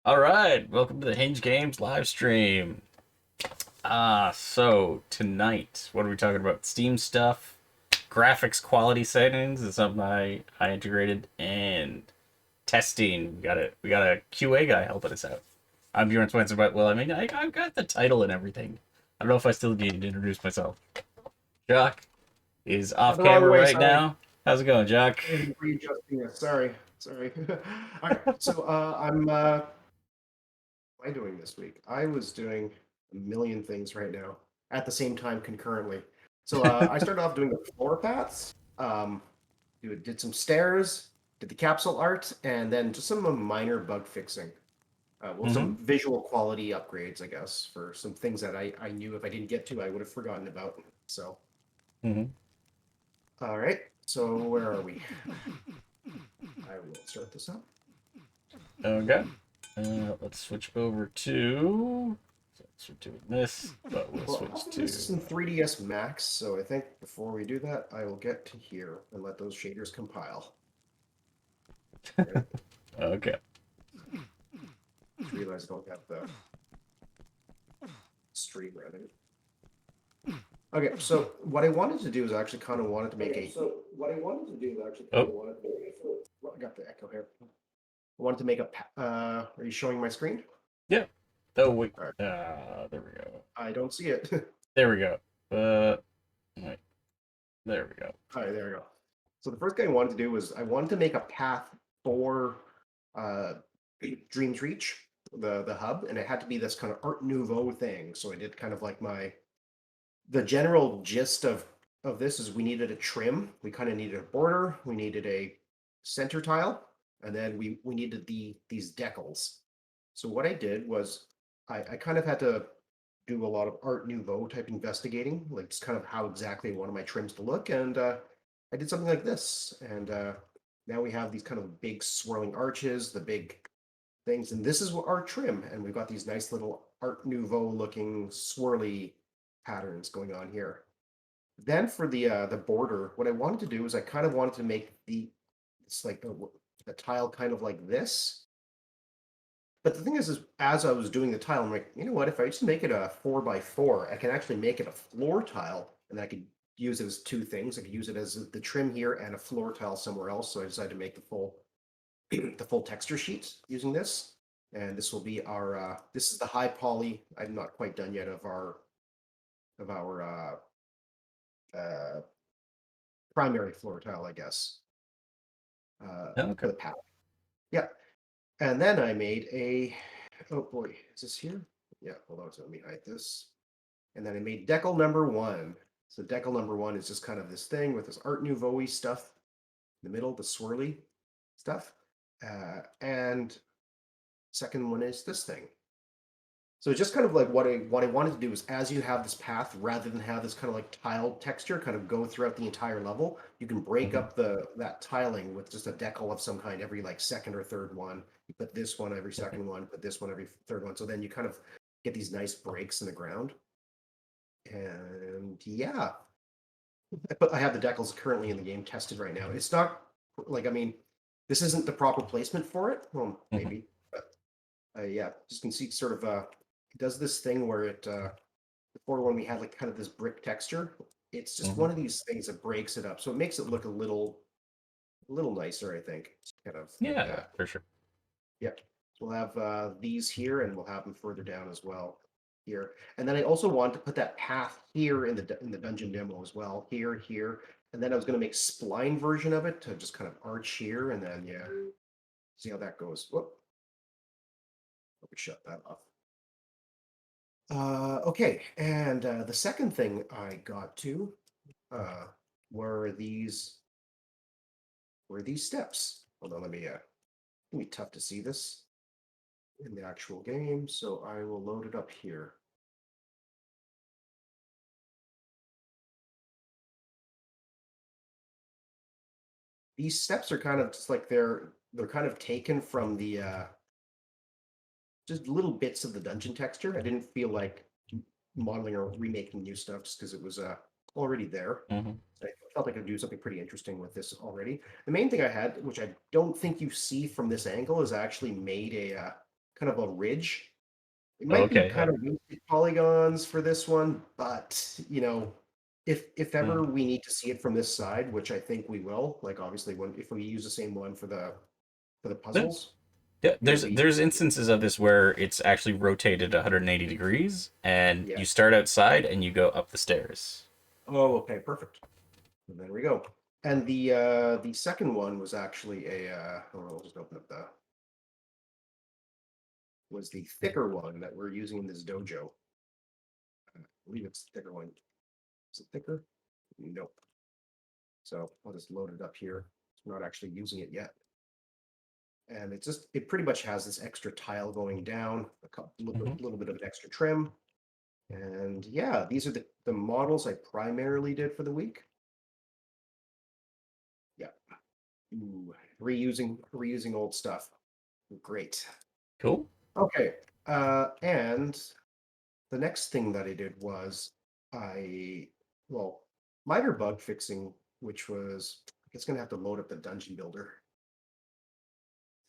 All right, welcome to the Hinge Games live stream. So tonight, what are we talking about? Steam stuff, graphics quality settings is something I integrated, and testing. We got a QA guy helping us out. I'm Bjorn Swenson, but well, I've got the title and everything. I don't know if I still need to introduce myself. Jock is Oh, off the wrong camera way. right Sorry. now. How's it going, Jock? I'm readjusting it. Sorry. All right. So I'm. What am I doing this week? I was doing a million things right now at the same time concurrently. So I started off doing the floor paths. Did some stairs, did the capsule art, and then just some minor bug fixing. Mm-hmm. Some visual quality upgrades, I guess, for some things that I knew if I didn't get to, I would have forgotten about. So, Mm-hmm. all right. So where are we? I will start this up. Okay. Let's switch over to. So we're doing this, but we'll Well, switch often this to. is in 3ds Max, so I think before we do that, I will get to here and let those shaders compile. Right? Okay. Just realize I don't have the stream ready. Okay, so what I wanted to do is actually kind of wanted to make a. So what I wanted to do is actually kind of Oh, wanted to make a. Well, I got the echo here. I wanted to make a. Are you showing my screen? yeah. Oh wait. All right. There we go. I don't see it. There we go. Wait. There we go. All right, there we go. So the first thing I wanted to do was I wanted to make a path for uh, Dreams Reach, the hub, and it had to be this kind of Art Nouveau thing. So I did kind of like the general gist of this is we needed a trim, we kind of needed a border, we needed a center tile, and then we needed these decals. So what I did was I kind of had to do a lot of Art Nouveau type investigating, like just kind of how exactly I wanted my trims to look, and I did something like this, and now we have these kind of big swirling arches, the big things, and this is what our trim, and we've got these nice little Art Nouveau looking swirly patterns going on here. Then for the border, what I wanted to do is I kind of wanted to make it's like a tile kind of like this. But the thing is as I was doing the tile, I'm like, you know what? If I just make it a 4x4, I can actually make it a floor tile, and I could use it as two things. I could use it as the trim here and a floor tile somewhere else. So I decided to make the full the full texture sheet using this. And this will be our this is the high poly. I'm not quite done yet of our uh, primary floor tile, I guess, Okay. for the path. Yeah. And then I made a, oh boy, is this here? Yeah, hold on, so let me hide this. And then I made decal number one. So decal number one is just kind of this thing with this Art Nouveau stuff in the middle, the swirly stuff. And second one is this thing. So just kind of like what I wanted to do is as you have this path, rather than have this kind of like tile texture kind of go throughout the entire level, you can break Mm-hmm. up that tiling with just a decal of some kind every like second or third one. You put this one every second one, put this one every third one. So then you kind of get these nice breaks in the ground. And yeah, I have the decals currently in the game tested right now. It's not like, I mean, this isn't the proper placement for it. Well, Mm-hmm. maybe, but yeah, just can see sort of it does this thing where it before when we had like kind of this brick texture, it's just Mm-hmm. one of these things that breaks it up, so it makes it look a little nicer, I think. Kind of like Yeah, that. for sure. Yep. We'll have these here, and we'll have them further down as well here. And then I also want to put that path here in the dungeon demo as well, here, and then I was going to make spline version of it to just kind of arch here, and then yeah, see how that goes. Whoop, let me shut that off. Okay, and the second thing I got to uh, were these steps. Hold on, let me. It'll be tough to see this in the actual game, so I will load it up here. These steps are kind of just like they're kind of taken from the just little bits of the dungeon texture. I didn't feel like modeling or remaking new stuff just because it was already there. Mm-hmm. I felt I could do something pretty interesting with this already. The main thing I had, which I don't think you see from this angle, is I actually made a kind kind of a ridge. It might be Okay, kind yeah. of wasted polygons for this one, but if Hmm. ever we need to see it from this side, which I think we will, like obviously when if we use the same one for the Yeah, puzzles, yeah, it'll there's be there's instances of this where it's actually rotated 180 degrees, and yeah. you start outside and you go up the stairs. Oh, okay, perfect. And there we go. And the second one was actually hold on, I'll just open up the was the thicker one that we're using in this dojo. I believe it's the thicker one. Is it thicker? Nope. So I'll just load it up here. I'm not actually using it yet. And it pretty much has this extra tile going down, Hmm. little bit of an extra trim. And yeah, these are the models I primarily did for the week. Yeah. Ooh, reusing old stuff. Great. Cool. Okay. And the next thing that I did was I, well, minor bug fixing, which was, I guess, gonna have to load up the dungeon builder,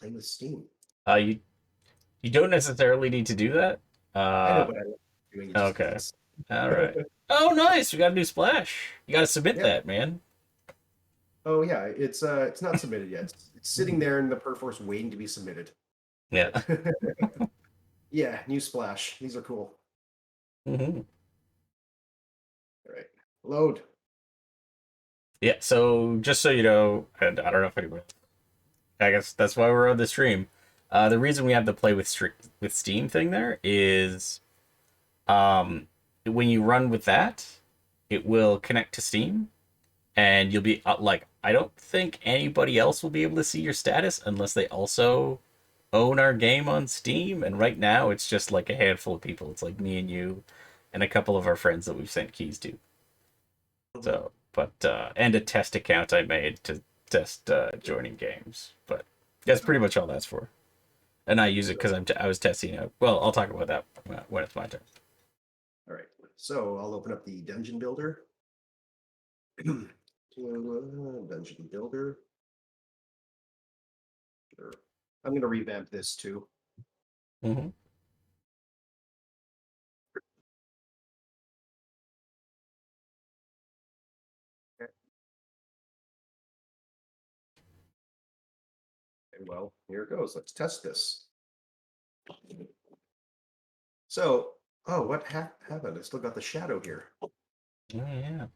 play with Steam. You don't necessarily need to do that. I know, Uh, but I like doing it just okay. because. All right. Oh, nice. We got a new splash. You got to submit Yeah. that, man. Oh yeah, it's not submitted yet. It's sitting there in the Perforce waiting to be submitted. Yeah. But yeah, new splash. These are cool. Hmm. All right. Load. Yeah. So just so you know, and I don't know if anyone, I guess that's why we're on the stream. The reason we have the play with Steam thing there is, um, when you run with that, it will connect to Steam, and you'll be like, I don't think anybody else will be able to see your status unless they also own our game on Steam. And right now, it's just like a handful of people. It's like me and you, and a couple of our friends that we've sent keys to. Mhm. So, but and a test account I made to test joining games. But that's pretty much all that's for. And I use it So, because I was testing it. Well, I'll talk about that when it's my turn. all right. So I'll open up the dungeon builder. Dungeon builder. Sure. I'm going to revamp this too. Hmm. Okay. Well, here it goes. Let's test this. So, oh, what happened? I still got the shadow here. Oh yeah.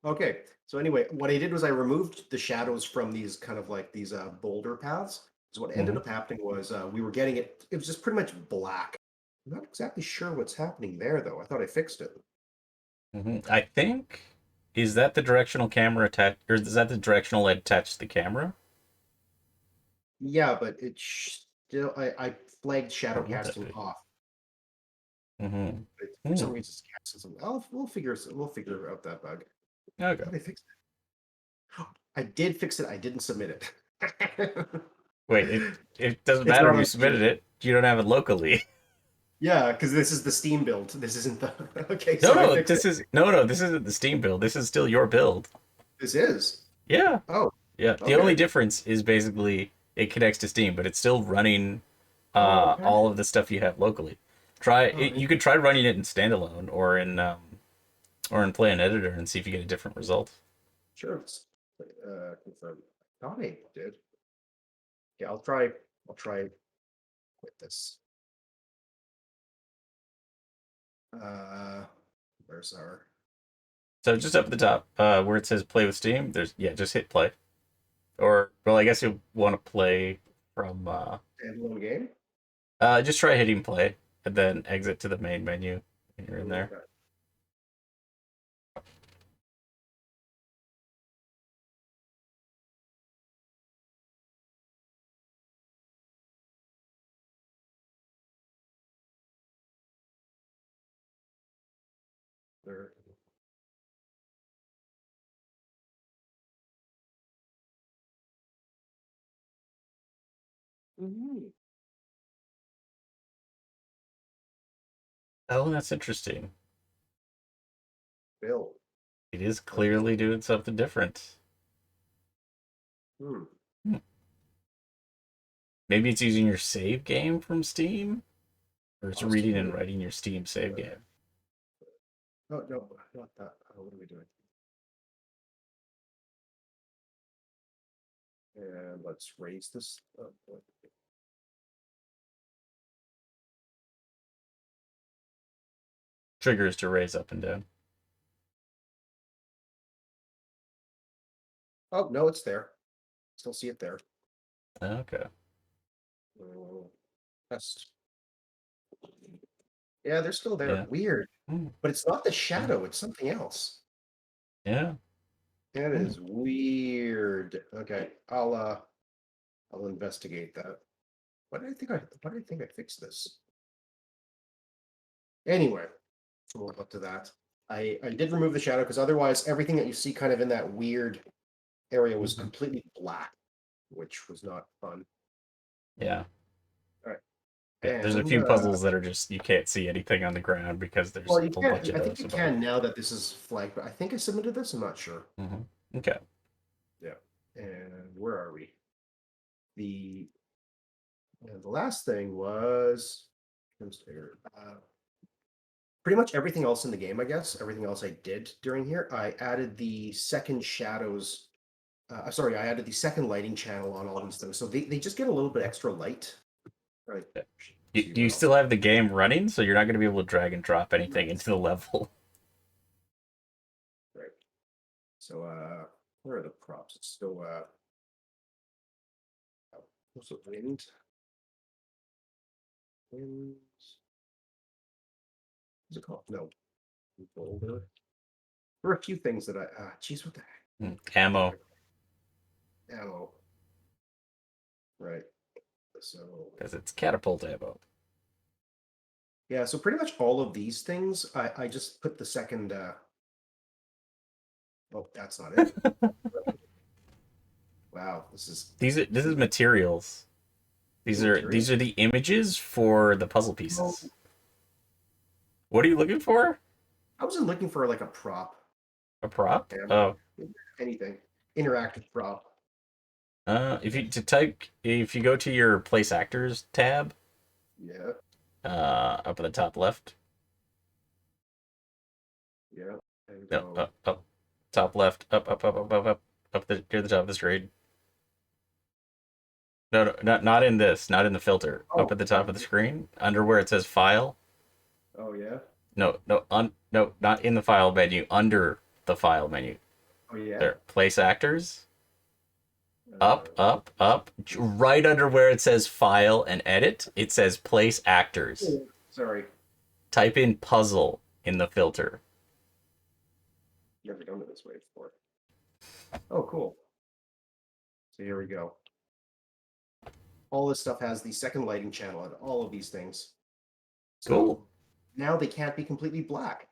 Okay. So anyway, what I did was I removed the shadows from these kind of like these boulder paths. So what ended Hmm. up happening was we were getting it. It was just pretty much black. I'm not exactly sure what's happening there though. I thought I fixed it. Hmm. I think, is that the directional camera attached, or is that the directional light attached to the camera? Yeah, but it still I flagged shadow What would that casting be? off. Hmm. But for some Hmm. reason, it's casting something. We'll figure out that bug. I Okay. thought I fixed it. I did fix it. I didn't submit it. Wait, it doesn't It's matter not if you on Steam. submitted it. You don't have it locally. Yeah, because this is the Steam build. This isn't the. Okay, No, so I no, fixed it. this isn't the Steam build. This is still your build. This is. Yeah, Oh, yeah. The only okay. difference is basically it connects to Steam, but it's still running Oh, okay. all of the stuff you have locally. Try Oh, it. You could try running it in standalone or in Play and Editor and see if you get a different result. sure. Let's confirm. I thought I did. Yeah, I'll try. I'll try with this. Uh, where's our So just up at the top, where it says Play with Steam, there's yeah, just hit play. Or well, I guess you want to play from standalone game? just try hitting play and then exit to the main menu. And you're in there. Okay. There. Mhm. Oh, that's interesting. Bill. It is Okay. clearly doing something different. Hmm. Hmm. Maybe it's using your save game from Steam, or it's reading and Possibly. writing your Steam save game. Oh no, not that. What are we doing? And let's raise this up. Triggers to raise up and down. Oh no, it's there. Still see it there. Okay. Uh, Test. Yeah, they're still there. Yeah. Weird. Hmm. But it's not the Yeah. shadow, it's something else. Yeah. That Hmm. is weird. Okay, I'll investigate that. Why did I think I fixed this? Anyway, we'll look to that. I did remove the shadow because otherwise everything that you see kind of in that weird area was Mhm. completely black, which was not fun. Yeah. All right. Yeah. There's a And few puzzles that are just you can't see anything on the ground because there's well, you a bunch can't. of I think those you above. can now that this is flagged, but I think I submitted this. I'm not sure. Okay. Yeah. And where are we? The and the last thing was pretty much everything else in the game, I guess. Everything else I did during here. I added the second shadows. Sorry, I added the second lighting channel on all these things. So they just get a little bit extra light. Right. Yeah. See Do you what else. still have the game running, so you're not going to be able to drag and drop anything into the level? Right. So where are the props? It's still what's it, wind? What's it called? No, boulder. There are a few things that geez, what the Ammo, heck? Ammo. Right. So because it's catapult ammo. yeah, so pretty much all of these things, I just put the second oh, that's not it. Wow, This this is is materials. material. These are the images for the puzzle No, pieces. What are you looking for? I wasn't looking for like a prop. A prop? Ammo, Oh, anything. Interactive prop. if you go to your place actors tab, Yeah, up at the top left. yeah. And No, go. up, top left, up near the top of the screen. No, not in this, not in the filter. Up Oh, at the top of the screen, under where it says file. oh yeah. No, not in the file menu, under the file menu. Oh yeah. There, place actors. Uh, Right under where it says file and edit, it says place actors. oh, sorry, Type in puzzle in the filter. never done it this way before. Oh, cool. So here we go. All this stuff has the second lighting channel and all of these things. Cool. So now they can't be completely black.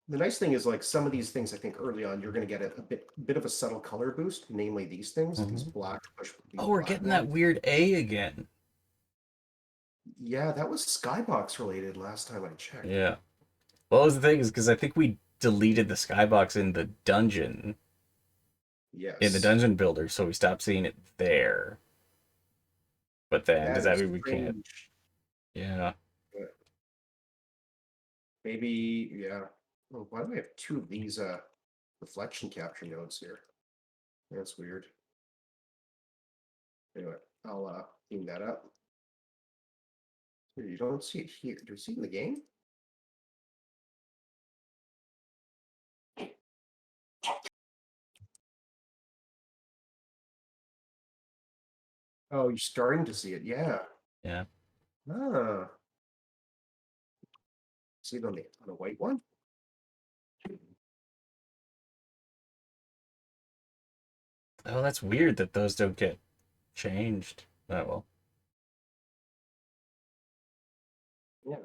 The nice thing is like some of these things, I think early on, you're going to get a bit of a subtle color boost, namely these things, these Mhm. black, these Oh, we're black getting that ones. weird A again. Yeah, that was Skybox related last time I checked. Yeah. Well, that was the thing is because I think we deleted the skybox in the Yes. dungeon builder, so we stopped seeing it there. But then does That that is mean we can't? strange. Yeah. But maybe, yeah. Oh, why do I have two of these reflection capture nodes here? That's weird. Anyway, I'll clean that up. You don't see it here. Do you see it in the game? Oh, you're starting to see it. Yeah. Yeah. Ah, see it on the white one? Oh, that's weird that those don't get changed. Oh well. Yeah.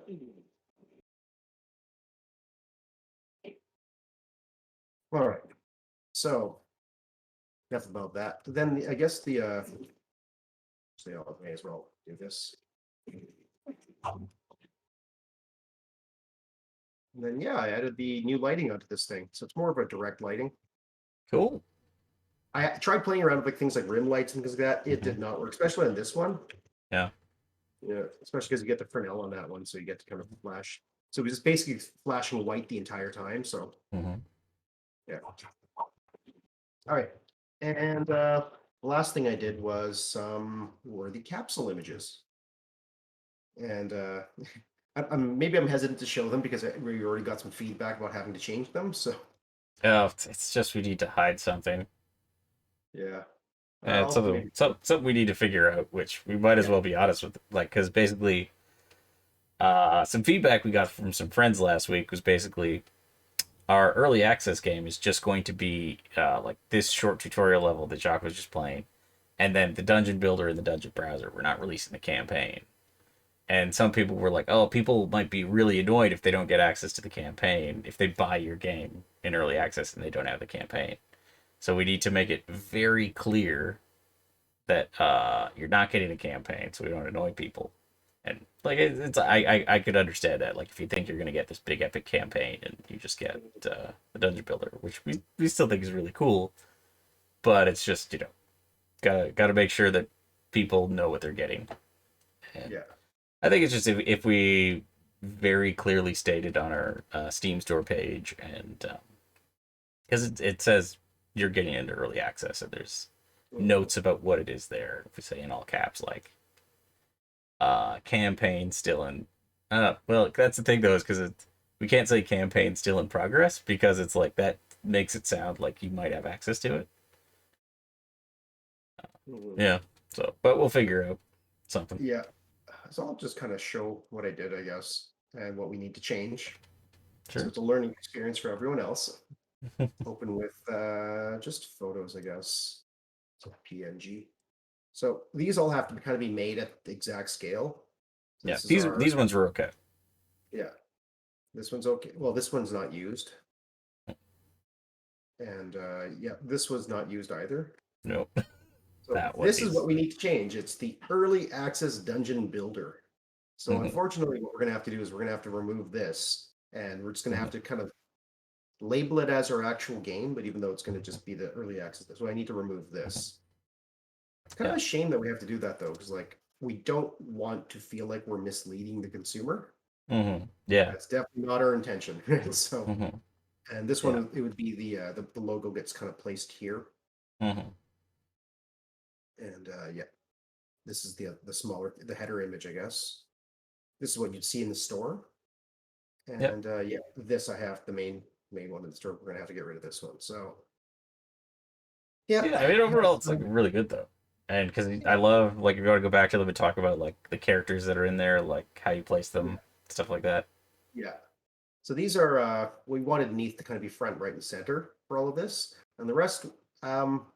All right. So enough about that. Then I guess I may as well do this. And then yeah, I added the new lighting onto this thing. So it's more of a direct lighting. Cool. I tried playing around with like things like rim lights and things like that. It Hmm. did not work, especially on this one. Yeah. Yeah, especially because you get the Fresnel on that one, so you get to kind of flash. So it was just basically flashing white the entire time. So Hmm. yeah. All right. And the last thing I did was some worthy capsule images. And maybe I'm hesitant to show them because we already got some feedback about having to change them. So Oh, it's just we need to hide something. yeah, It's I'll maybe something we need to figure out, which we might as yeah. well be honest with, like, because basically, some feedback we got from some friends last week was basically our early access game is just going to be like this short tutorial level that Jacques was just playing, and then the dungeon builder and the dungeon browser. We're not releasing the campaign. And some people were like, "Oh, people might be really annoyed if they don't get access to the campaign if they buy your game in early access and they don't have the campaign." So we need to make it very clear that you're not getting a campaign, so we don't annoy people. And like I could understand that. Like if you think you're gonna get this big epic campaign and you just get the dungeon builder, which we still think is really cool, but it's just gotta make sure that people know what they're getting. And Yeah. I think it's just if we very clearly stated on our Steam store page, and because it says you're getting into early access, and there's Mhm. notes about what it is there. If we say in all caps, like campaign still in. Well, that's the thing though, is because we can't say campaign still in progress because it's like that makes it sound like you might have access to it. Mhm. Yeah. So, but we'll figure out something. Yeah. So I'll just kind of show what I did, I guess, and what we need to change. So Sure. it's a learning experience for everyone else. Open with just photos, I guess. So PNG. So these all have to kind of be made at the exact scale. So Yeah. this is These our, these ones were okay. yeah, this one's okay. Well, this one's not used. And yeah, this was not used either. No, So that one this is what needs. we need to change. It's the early access dungeon builder. So Hmm. unfortunately, what we're going to have to do is we're going to have to remove this, and we're just going to have Hmm. to kind of label it as our actual game, but even though it's going to just be the early access. So I need to remove this. It's kind Yeah. of a shame that we have to do that though, because like we don't want to feel like we're misleading the consumer. Yeah. That's definitely not our intention. So, Hmm. and this Yeah. one it would be the logo gets kind of placed here, Hmm. and yeah, this is the smaller the header image, I guess. This is what you'd see in the store, Yep. and yeah, this I have the main one in the store. We're gonna have to get rid of this one. So, yeah, Yeah. I mean, overall, that's it's like really good though, and because I love like if you want to go back to them and talk about like the characters that are in there, like how you place yeah, them, stuff like that. yeah. So these are we wanted Neath to kind of be front, right, and center for all of this, and the rest. Um,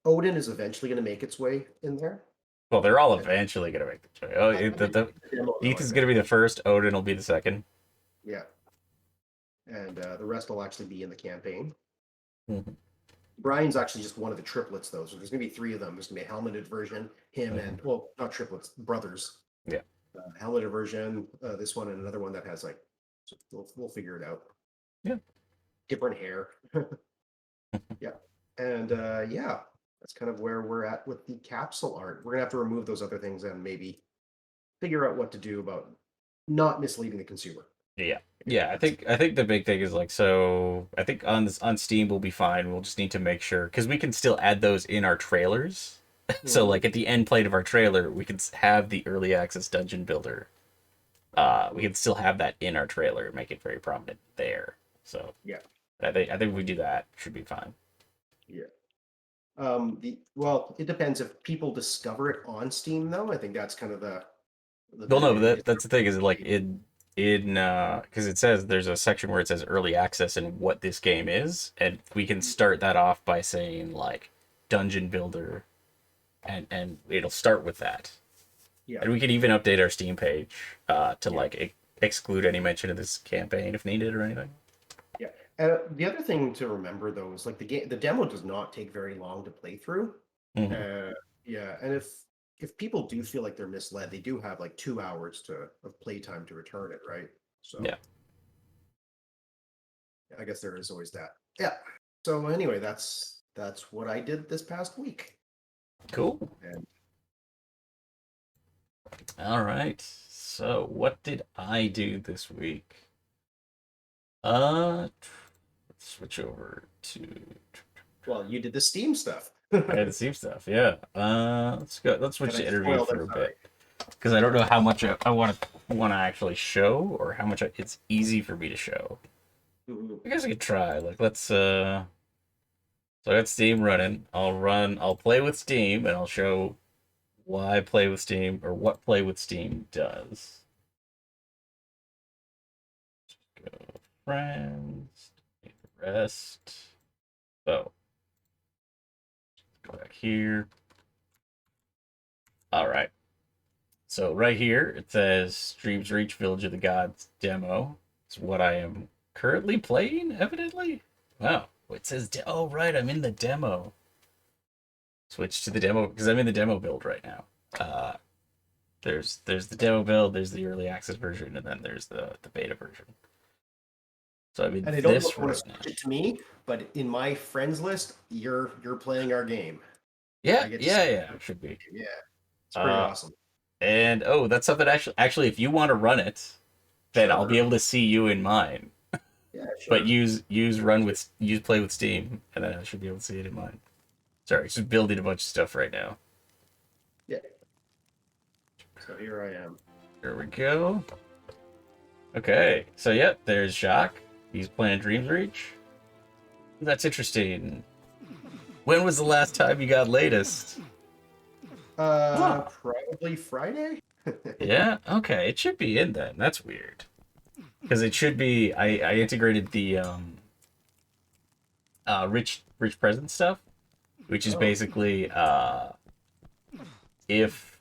Odin is eventually going to make its way in there. Well, they're all And eventually gonna make the choice. Oh, I think the the demo though, Neith I is think. gonna be the first. Odin will be the second. Yeah, and the rest will actually be in the campaign. Hmm. Brian's actually just one of the triplets though, so there's going to be three of them. There's going to be a helmeted version, him Hmm. and well, not triplets, brothers. Yeah. Helmeted version, this one and another one that has like, so we'll figure it out. Yeah. Different hair. Yeah, and yeah, that's kind of where we're at with the capsule art. We're gonna have to remove those other things and maybe figure out what to do about not misleading the consumer. Yeah. Yeah, Yeah, that's I think the big thing is like so I think on this on Steam we'll be fine. We'll just need to make sure because we can still add those in our trailers. So mhm, like at the end plate of our trailer, we can have the early access dungeon builder. We mhm, can still have that in our trailer and make it very prominent there. So yeah, I think if we do that, should be fine. yeah. The well, it depends if people discover it on Steam though. I think that's kind of the Well, bit of no, but it. that's the thing is like in because it says there's a section where it says early access and what this game is, and we can start that off by saying like dungeon builder, and it'll start with that, Yeah, and we can even update our Steam page to yeah, like exclude any mention of this campaign if needed or anything. yeah. The other thing to remember though is like the demo does not take very long to play through. Hmm. Uh, yeah, and if people do feel like they're misled, they do have like 2 hours to of playtime to return it, right? So Yeah. I guess there is always that. Yeah. So anyway, that's what I did this past week. Cool. And All right. So, what did I do this week? Let's switch over to well, you did the Steam stuff. I had the Steam stuff. Yeah. Let's go. Let's switch And I to interview spoiled it. for a Sorry. bit because I don't know how much I want to actually show or how much it's easy for me to show. Mhm. I guess I could try. Like, let's. So I got Steam running. I'll play with Steam, and I'll show why play with Steam or what play with Steam does. Go friends, the rest. So go back here. All right. So right here it says Streams Reach Village of the Gods demo. It's what I am currently playing, evidently. Wow. It says oh right, I'm in the demo. Switch to the demo because I'm in the demo build right now. There's the demo build, there's the early access version, and then there's the beta version. So I mean And I don't know this if you want right to now. switch it to me, but in my friends list, you're playing our game. Yeah, I get to yeah, see. yeah, it should be. Yeah, it's pretty Uh, awesome. and oh, that's something actually if you want to run it, then I'll be Sure. able to see you in mine. Yeah, But sure. use play with Steam, and then I should be able to see it in mine. Sorry, just building a bunch of stuff right now. Yeah. So here I am. Here we go. Okay, so yeah, there's Jacques. He's playing Dreams Reach. That's interesting. When was the last time you got latest? Huh. Probably Friday. Yeah, okay, it should be in then. That's weird. Because it should be I integrated the rich present stuff, which is Oh. basically if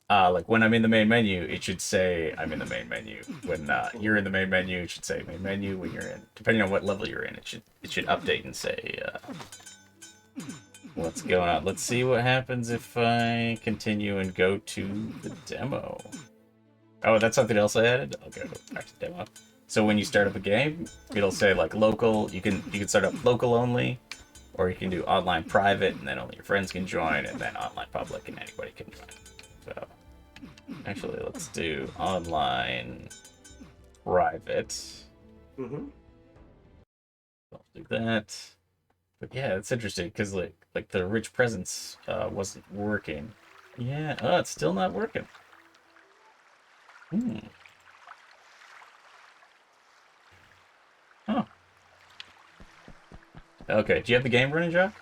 like when I'm in the main menu, it should say I'm in the main menu. When you're in the main menu, it should say main menu. When you're in, depending on what level you're in, it should update and say what's going on. Let's see what happens if I continue and go to the demo. Oh, that's something else I added. I'll go back to demo. So when you start up a game, it'll say like local. You can start up local only, or you can do online private, and then only your friends can join, and then online public, and anybody can join. So actually, let's do online private. Mm-hmm. I'll do that. But yeah, it's interesting because like the rich presence wasn't working. Yeah, oh, it's still not working. Hmm. Oh. Okay. Do you have the game running, Jack?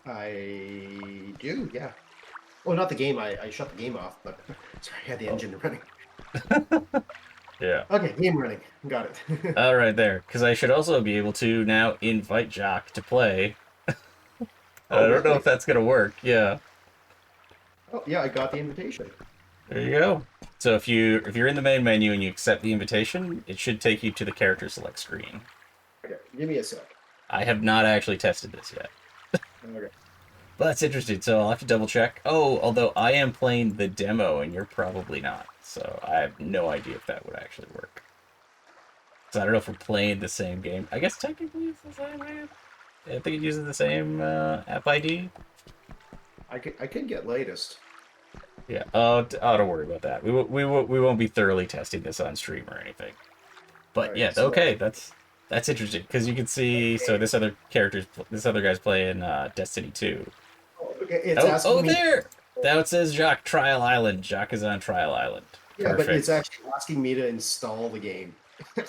I do, yeah. Well, not the game. I shut the game off, but sorry, I had the Oh. engine running. Yeah. Okay, game running. Got it. All right, there. Because I should also be able to now invite Jock to play. I Oh, don't know if really? that's gonna work. Yeah. Oh, yeah, I got the invitation. There you go. So if you're in the main menu and you accept the invitation, it should take you to the character select screen. Okay, give me a sec. I have not actually tested this yet. Okay. But that's interesting, so I'll have to double check. Oh, although I am playing the demo and you're probably not, so I have no idea if that would actually work. So I don't know if we're playing the same game. I guess technically it's the same game. I think it uses the same app ID. I could get latest. Yeah. Oh, don't worry about that. We won't be thoroughly testing this on stream or anything. All But right, yeah, so okay, that's interesting because you can see. So this other guy's playing Destiny 2. okay, it's Oh, asking me. there. Now it says Jock Trial Island. Jock is on Trial Island. Yeah, but it's Perfect. actually asking me to install the game.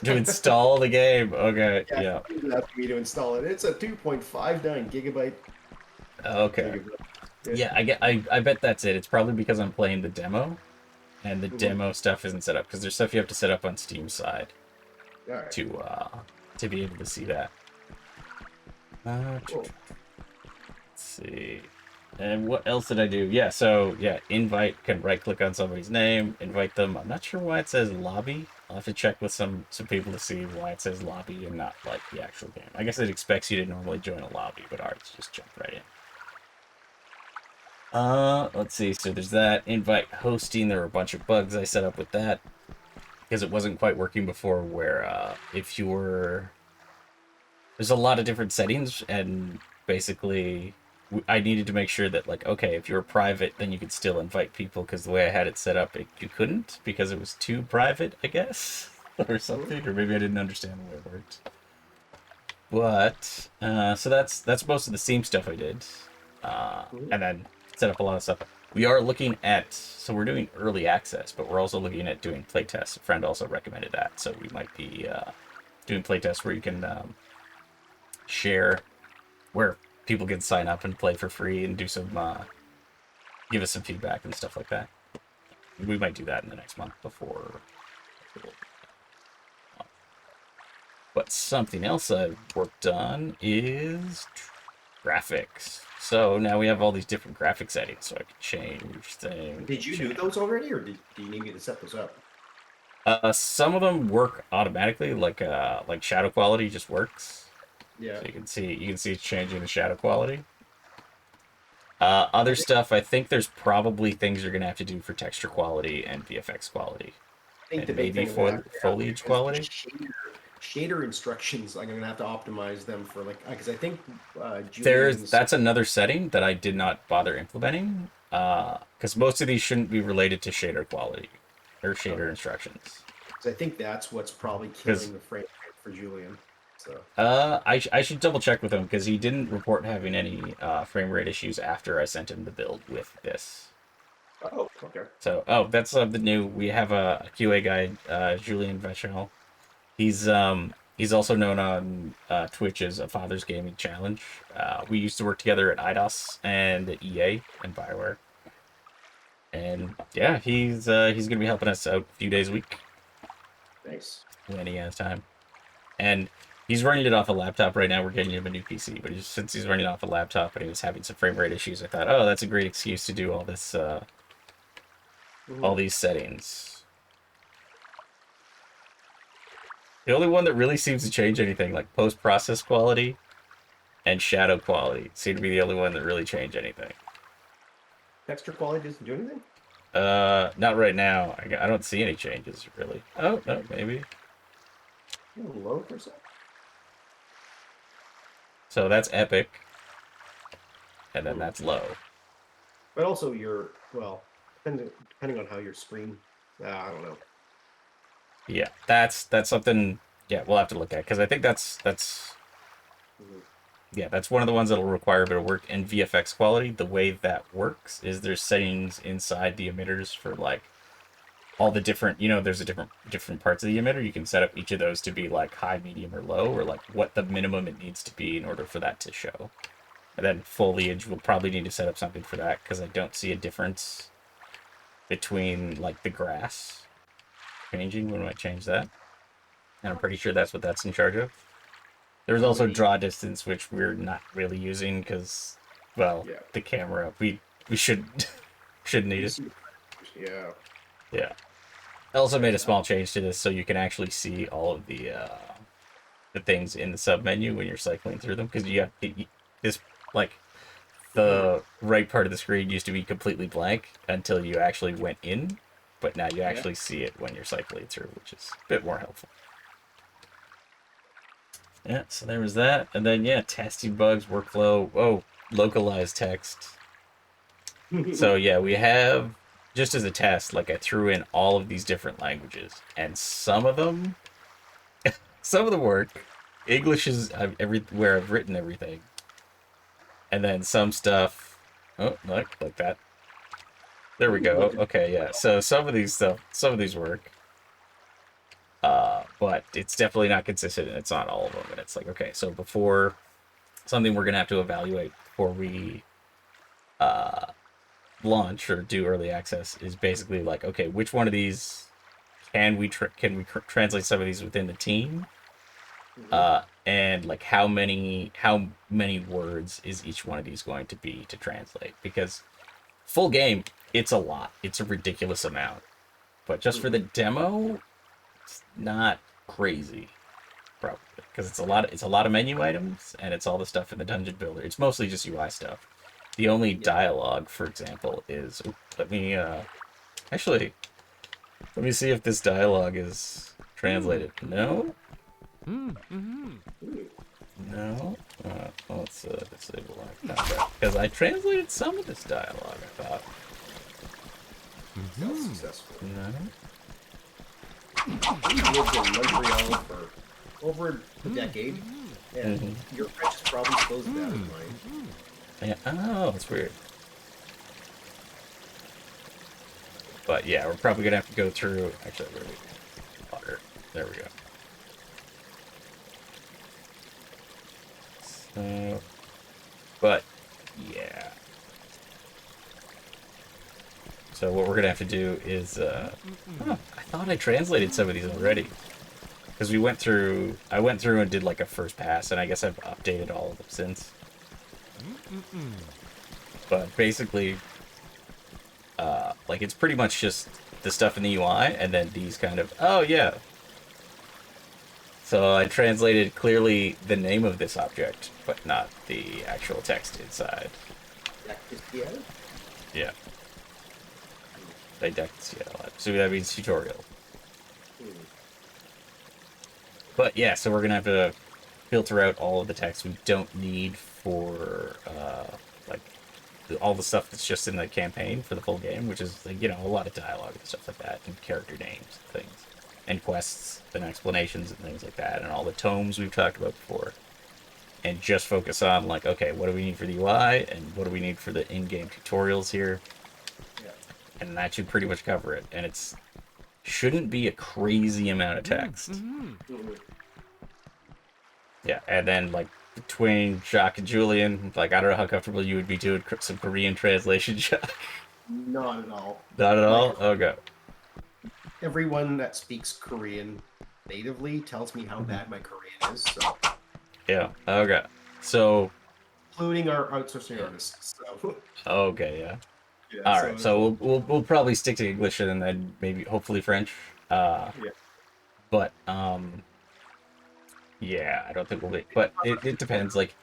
To install the game. Okay, Yeah, yeah. it's asking me to install it. It's a 2.59 Okay. gigabyte. Yeah, I bet that's it. It's probably because I'm playing the demo, and the Mhm. demo stuff isn't set up because there's stuff you have to set up on Steam side All right. to be able to see that. Cool. Let's see. And what else did I do? Yeah, so yeah, invite can right click on somebody's name, invite them. I'm not sure why it says lobby. I'll have to check with some people to see why it says lobby and not like the actual game. I guess it expects you to normally join a lobby, but ours just jumped right in. Let's see. So there's that invite hosting. There were a bunch of bugs I set up with that because it wasn't quite working before. Where if you're there's a lot of different settings, and basically I needed to make sure that, like, okay, if you were private, then you could still invite people, because the way I had it set up, you couldn't, because it was too private, I guess, or Mhm, something, or maybe I didn't understand the way it worked. But so that's most of the Steam stuff I did, mhm. and then set up a lot of stuff. We are looking at, so we're doing early access, but we're also looking at doing playtests. A friend also recommended that, so we might be doing playtests where you can share, where people can sign up and play for free and do some give us some feedback and stuff like that. We might do that in the next month before. But something else I've worked on is graphics. So now we have all these different graphic settings, so I can change things. Did you do those already, or do you need me to set those up? Some of them work automatically, like shadow quality just works. Yeah. So you can see it's changing the shadow quality. Other I stuff, I think there's probably things you're gonna have to do for texture quality and VFX quality, think the and big maybe thing I'm gonna have to do foliage is the quality. shader instructions. I'm gonna have to optimize them for like because I think There's Julian's. that's another setting that I did not bother implementing, because most of these shouldn't be related to shader quality or shader Okay, instructions. so I think that's what's probably Because killing the frame rate for Julian. So I should double check with him, because he didn't report having any frame rate issues after I sent him the build with this. oh okay. So that's the new. We have a QA guy, Julian Vachel. He's also known on Twitch as a Father's Gaming Challenge. We used to work together at IDOS and at EA and Bioware. And yeah, he's gonna be helping us out a few days a week Nice. when he has time. And he's running it off a laptop right now. We're getting him a new PC, but since he's running off a laptop and he was having some frame rate issues, I thought, oh, that's a great excuse to do all Mhm. these settings. The only one that really seems to change anything, like post process quality and shadow quality, seem to be the only one that really change anything. Texture quality doesn't do anything. Not right now. I don't see any changes really. Oh no, maybe. Low for a sec. So that's epic, and then Hmm. that's low. But also your well, depending on how your screen. I don't know. Yeah, that's something. Yeah, we'll have to look at, because I think that's Mhm. yeah, that's one of the ones that'll require a bit of work. And VFX quality, the way that works is there's settings inside the emitters for, like, all the different, there's a different parts of the emitter. You can set up each of those to be like high, medium, or low, or like what the minimum it needs to be in order for that to show. And then foliage will probably need to set up something for that, because I don't see a difference between, like, the grass changing when I change that. And I'm pretty sure that's what that's in charge of. There's How also many? draw distance, which we're not really using because, well, Yeah. the camera, we should need You it. see. Yeah. Yeah. I also made a Gotcha. small change to this so you can actually see all of the things in the sub menu when you're cycling through them, because you have this, like, Mhm. the right part of the screen used to be completely blank until you actually went in, but now you Yeah. actually see it when you're cycling through, which is a bit more helpful. Yeah, so there was that. And then, yeah, testing bugs, workflow. Oh, localized text. So, yeah, we have, just as a test, like, I threw in all of these different languages, and some of them work. English is everywhere I've written everything. And then some stuff, oh, like that. There we What go. did? Okay, yeah. So some of these work. But it's definitely not consistent, and it's not all of them. And it's like, okay, so before, something we're gonna have to evaluate before we uh, launch or do early access is basically like, okay, which one of these translate some of these within the team, Mhm. and like how many words is each one of these going to be to translate? Because full game, it's a lot. It's a ridiculous amount. But just for the Mhm. demo, it's not crazy, probably, because it's a lot of menu items, and it's all the stuff in the dungeon builder. It's mostly just UI stuff. The only Yeah. dialogue, for example, is, let me actually, let me see if this dialogue is translated. No, Hmm. No. Let's disable live combat because I translated some of this dialogue. I thought. Still successful. No. We've lived in Montreal for over a decade, and your French is probably still as bad as mine. Yeah. Oh, that's weird. But yeah, we're probably gonna have to go through. Actually, where are we? Water. There we go. So, but yeah. So what we're gonna have to do is, I thought I translated some of these already, because we went through. I went through and did like a first pass, and I guess I've updated all of them since. But basically, like it's pretty much just the stuff in the UI, and then these kind of. Oh yeah. So I translated clearly the name of this object, but not the actual text inside. Yeah. Didactic. So that means tutorial. But yeah, so we're gonna have to filter out all of the text we don't need for like all the stuff that's just in the campaign for the full game, which is like, a lot of dialogue and stuff like that, and character names and things, and quests and explanations and things like that, and all the tomes we've talked about before. And just focus on like, okay, what do we need for the UI, and what do we need for the in-game tutorials here, and that should pretty much cover it. And it's shouldn't be a crazy amount of text. Yeah, and then like between Jacques and Julian, like I don't know how comfortable you would be doing some Korean translation, Jacques. Not at all. Not at all. Like, Okay. everyone that speaks Korean natively tells me how bad my Korean is, so Yeah. Okay. So. including our outsourcing artists. So Okay. Yeah. yeah, All right. So we'll probably stick to English and then maybe hopefully French. yeah. But yeah, I don't think we'll be. But it depends. Like,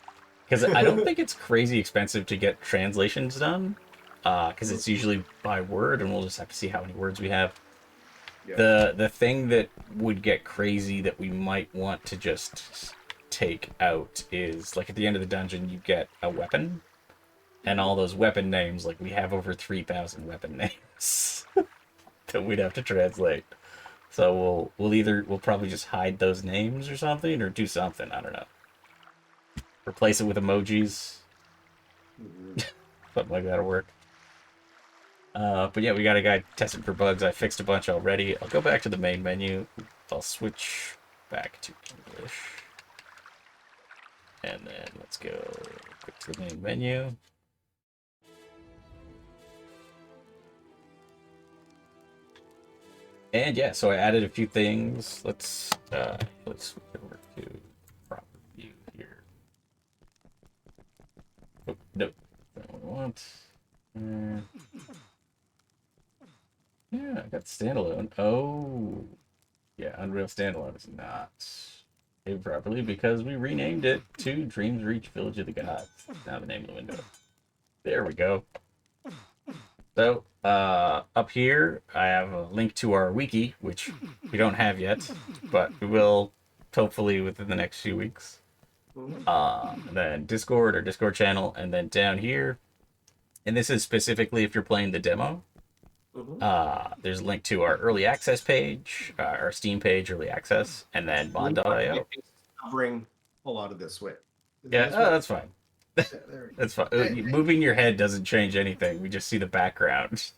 because I don't think it's crazy expensive to get translations done. Because it's usually by word, and we'll just have to see how many words we have. Yeah. The thing that would get crazy that we might want to just take out is like at the end of the dungeon you get a weapon, and all those weapon names, like we have over 3,000 weapon names that we'd have to translate. So we'll probably just hide those names or something, or do something. I don't know. Replace it with emojis. Something like that'll work. But yeah, we got a guy testing for bugs. I fixed a bunch already. I'll go back to the main menu. I'll switch back to English. And then let's go quick to the main menu. And yeah, so I added a few things. Let's switch over to proper view here. Oh, nope. Not what I want. Yeah, I got standalone. Oh, yeah, Unreal Standalone is not saved properly because we renamed it to Dreams Reach Village of the Gods. Now the name of the window. There we go. So, up here, I have a link to our wiki, which we don't have yet, but we will hopefully within the next few weeks. And then Discord or Discord channel, and then down here, and this is specifically if you're playing the demo. There's a link to our early access page, our Steam page, early access, and then mod.io. Covering a lot of this way. Yeah, that's fine. Yeah, That's fine. Moving your head doesn't change anything. We just see the background.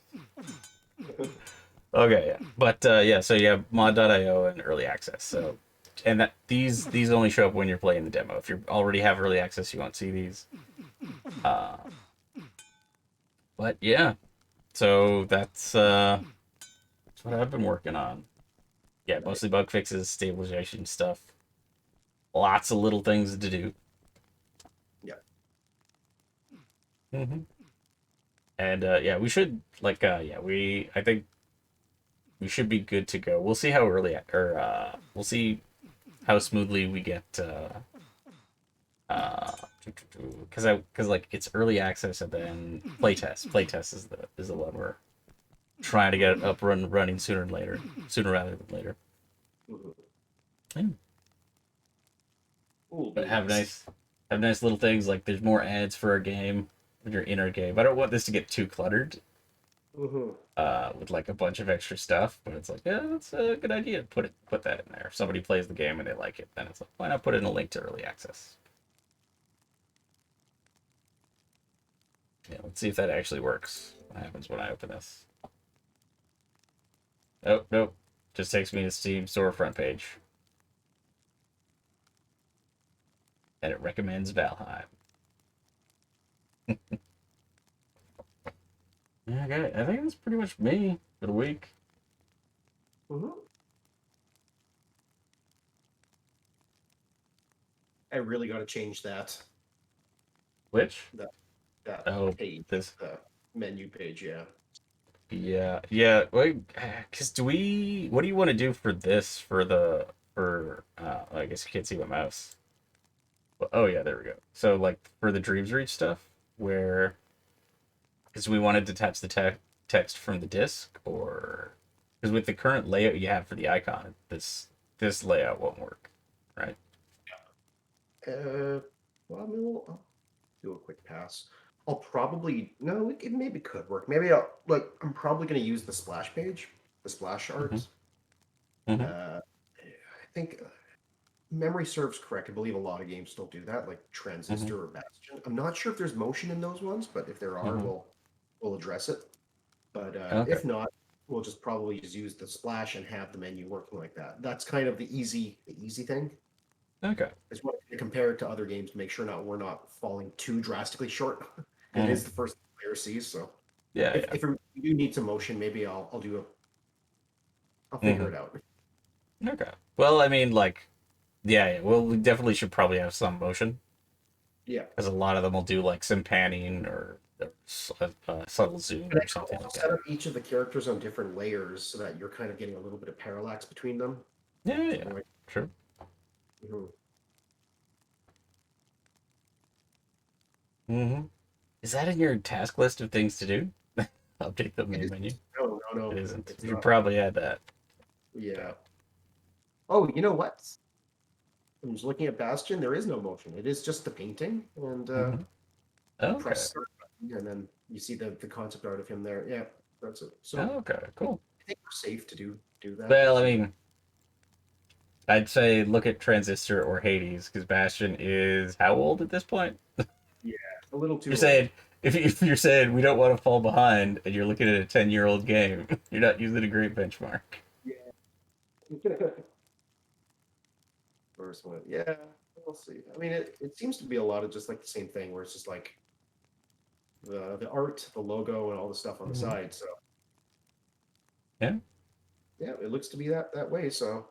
Okay, yeah. But yeah, so you have mod.io and early access. So, and that these only show up when you're playing the demo. If you already have early access, you won't see these. But yeah, so that's what I've been working on. Yeah, mostly bug fixes, stabilization stuff. Lots of little things to do. Yeah. And yeah, we should like I think we should be good to go. We'll see how early or we'll see how smoothly we get because like it's early access and then playtest. Playtest is the one we're trying to get up running sooner rather than later. Yeah. Cool But beans. have nice little things like there's more ads for our game when you're in our game. I don't want this to get too cluttered Hmm. with like a bunch of extra stuff, but it's like, yeah, that's a good idea to put that in there. If somebody plays the game and they like it, then it's like, why not put in a link to early access? Yeah, let's see if that actually works. What happens when I open this? Oh, nope. Just takes me to Steam storefront page. And it recommends Valheim. Yeah, okay. I think that's pretty much me for the week. Hmm. I really got to change Which? that that Oh, page, this. the menu page. Yeah. Yeah, yeah. Wait, because do we? What do you want to do for this? For I guess you can't see my mouse. Oh yeah, there we go. So like for the Dreams Reach stuff, where because we wanted to attach the text from the disk, or because with the current layout you have for the icon, this layout won't work, right? Well, I mean, I'll do a quick pass. I'll probably no, it maybe could work. Maybe I'll like. I'm probably going to use the splash page, the splash Mm-hmm. art. Mm-hmm. I think memory serves correct. I believe a lot of games still do that, like Mm-hmm. Transistor or Bastion. I'm not sure if there's motion in those ones, but if there are, Mm-hmm. we'll address it. But Okay. if not, we'll just probably just use the splash and have the menu working like that. That's kind of the easy thing. Okay. I just want to compare it to other games to make sure not we're not falling too drastically short. It Mm-hmm. is the first player sees, so Yeah. if Yeah. if you do need some motion, maybe I'll figure Mm-hmm. it out. Okay. Well, I mean, like, yeah, yeah. Well, we definitely should probably have some motion Yeah. because a lot of them will do like some panning or subtle zoom And I or can something also like set that. up each of the characters on different layers so that you're kind of getting a little bit of parallax between them. Yeah, yeah, yeah. Something like. True. Mhm. Mm-hmm. Is that in your task list of things to do? Update the It main is. menu. It No, isn't. it's You should not. probably add that. Okay. Yeah. Oh, you know what? I'm just looking at Bastion. There is no motion. It is just the painting, and Mm-hmm. you Okay. press start button, and then you see the concept art of him there. Yeah, that's it. So Okay. Cool. I think we're safe to do that. Well, Let's I see. mean, I'd say look at Transistor or Hades because Bastion is how old at this point? Yeah, a little You're too old. saying if you're saying we don't want to fall behind and you're looking at a 10-year-old game, you're not using a great benchmark. Yeah. First one. Yeah, we'll see. I mean, it seems to be a lot of just like the same thing, where it's just like the art, the logo, and all the stuff on the Mm-hmm. side. So Yeah. yeah, it looks to be that way. So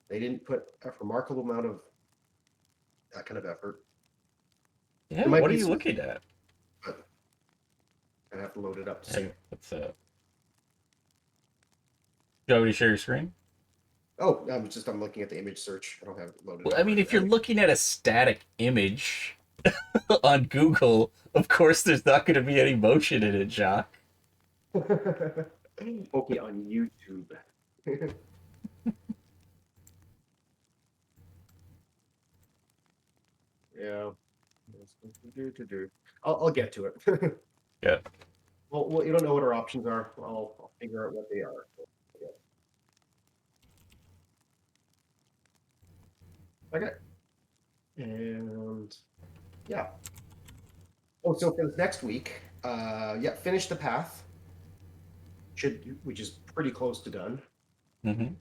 they didn't put a remarkable amount of that kind of effort. Yeah. There might What are be you some, looking at? but I have to load it up to see. Hey, what's do you want me to share your screen? Oh, I'm looking at the image search. I don't have it loaded Well, I up mean, right if you're now. looking at a static image on Google, of course there's not going to be any motion in it, Jock. Okay, on YouTube. Yeah. I'll get to it. Yeah. Well, you don't know what our options are. I'll figure out what they are. Okay. And yeah. Oh, so for this next week, yeah, finish the path. Which is pretty close to done. Mm-hmm.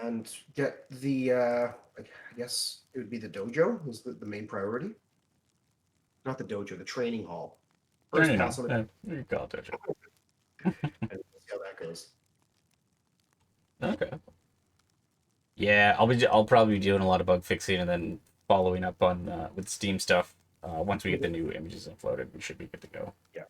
And get I guess it would be the dojo is the main priority. Not the dojo, the training hall. First Training hall. pass on the Yeah, you call it dojo. and we'll see how that goes. Okay. Yeah, I'll probably be doing a lot of bug fixing and then following up on with Steam stuff. Once we get the Mhm. new images uploaded, we should be good to go. Yeah.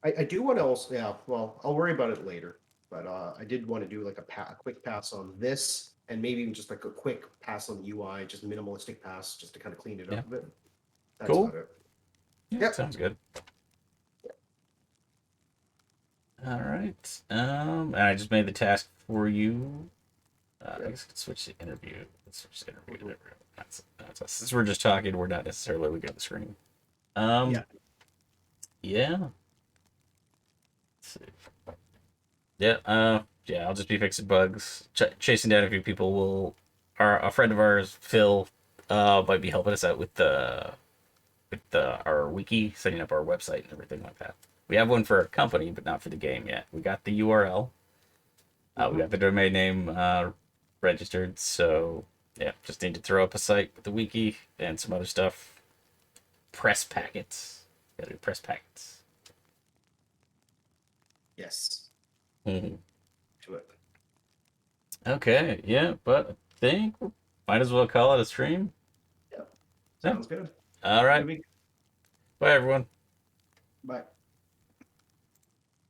I do want to also, yeah, well, I'll worry about it later. But I did want to do like a quick pass on this, and maybe even just like a quick pass on the UI, just minimalistic pass, just to kind of clean it Yeah. up a bit. That's Cool. about it. Yeah, Yep. sounds good. All right. And I just made the task for you. I Yep. guess I could switch to interview. Let's switch to interview. There we go. That's us. Since we're just talking, we're not necessarily looking at the screen. Yeah. Um, yeah. Let's see. Yeah. Yeah. I'll just be fixing bugs, chasing down a few people. A friend of ours, Phil, might be helping us out with our wiki, setting up our website and everything like that. We have one for our company, but not for the game yet. We got the URL. We Hmm. got the domain name registered, so yeah, just need to throw up a site with the wiki and some other stuff. Press packets. Gotta do press packets. Yes. Mhm. To it. Okay, yeah, but I think we might as well call it a stream. Yep. Yeah. Sounds good. All Have a right. good week. Bye, everyone. Bye.